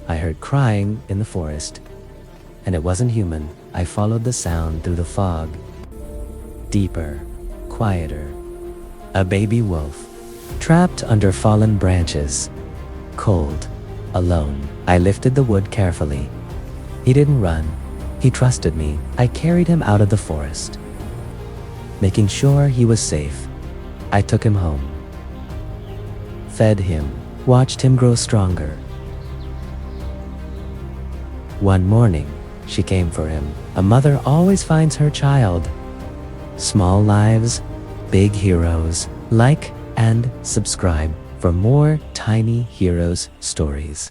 I heard crying in the forest, and it wasn't human. I followed the sound through the fog. Deeper, quieter. A baby wolf, trapped under fallen branches. Cold, alone. I lifted the wood carefully. He didn't run. He trusted me. I carried him out of the forest, making sure he was safe. I took him home, fed him, watched him grow stronger. One morning, she came for him. A mother always finds her child. Small lives, big heroes. Like and subscribe for more Tiny Heroes stories.